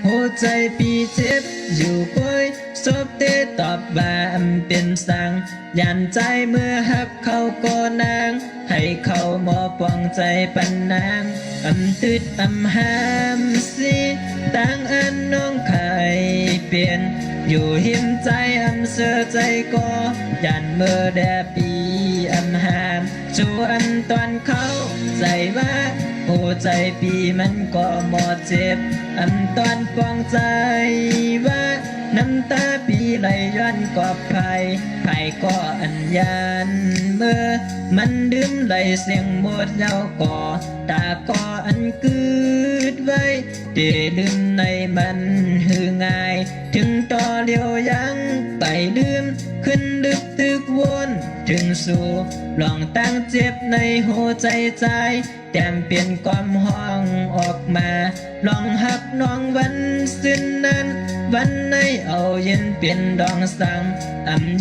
หัวใจปีเจ็บอยู่ก้อยซบเตตอบว่าเป็นสังยันใจเมื่อหักเขาก็นางให้เขาหมอปองใจปันนางตืดหามสิต่างอันน้องไข่เปลี่ยนอยู่หิมใจเสือใจก็ยันเมื่อแดปีหามชวนตอนเขาใจว่าหัวใจปีมันก็หมดเจ็บตอนปองใจว่าน้ำตาปีไหลย้อนกอบไผ่ไผ่ก็อันยานเมื่อมันดื่มไหลเสียงหมดเย้าก่อตาก็อันกืดไว้เดลืมในมันหือง่ายถึงต่อเลี้ยวยังไปลืมขึ้นดึกตึกวนถึงสู่ลองตั้งเจ็บในหัวใจใจแต้มเปลี่ยนความห้องออกมาลองหักน้องวันสิ้นนั้นวันในเอาเย็นเปลี่ยนดองสัง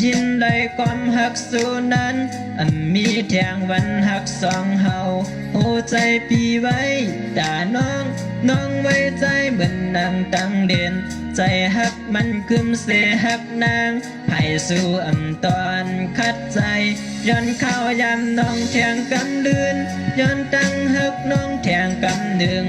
ยินได้ความหักสู่นั้นมีแทงวันหักสองเฮาหัวใจปีไว้ตาน้องไว้ใจเหมือนนางตั้งเด่นใจหักมันคืมเสหักนางให้สู่ตอนคัดใจย้อนเข้ายำน้องแทงกำเดือนย้อนตั้งหักน้องแทงกำหนึ่ง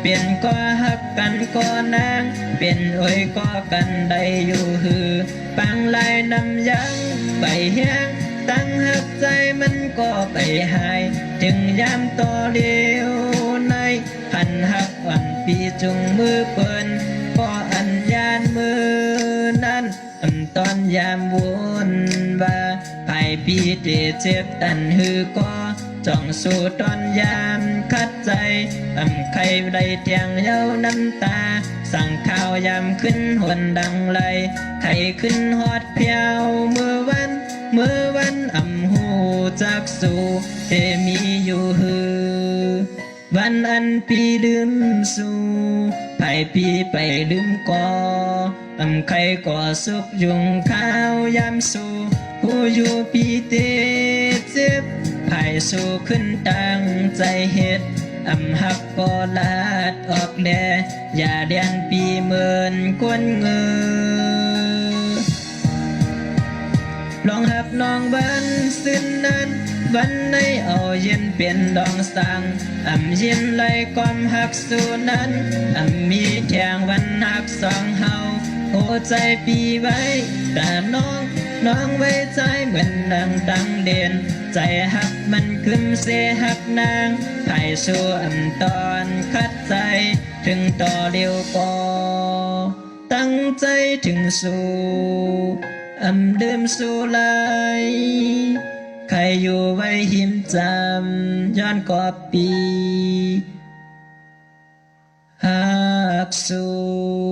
เปลี่ยนก็หักกันก็นางเปลี่ยนโอ้ยก็กันได้อยู่หือปังลายนำยังไปแห้งตั้งหักใจมันก็ไปหายจึงยามต่อเดียวในพันหักวันปีจุงมือเปิ้นก็อันยานมือนั้นตอนยามวนว่าไผ่ปีเตเจ็บตันหือก็จ้องสู่ตอนยามคัดใจใครได้เทียงเย้าน้ำตาสั่งข้าวยามขึ้นหวนดังไหลใครขึ้นฮอดเพียวเมื่อวันหูจากสู่เตมีอยู่หือวันอันปีลืมสู่ไผ่ปีไปลืมก่อใครก่อสุขยุงข้าวยามสู่ผู้อยู่ปีเตเจ็บไผ่สู่ขึ้นตั้งใจเฮ็ดหักก็ลาดออกแดอย่าเดียนปีเหมือนคนเงอลองหักน้องวันสิ้นนั้นวันในเอาเย็นเปลี่ยนดองสังเย็นไหลความหักสู่นั้นมีแทงวันหักสองเฮาหัวใจปีไว้แต่น้องไว้ใจเหมือนนางตั้งเด่นใจหักมันขึ้นเสหักนางไผ่สู่ตอนคัดใจถึงต่อเดียวก็ตั้งใจถึงสู่เดิมสู่ไหลใครอยู่ไว้หิมจำย้อนกอบปีหักสู่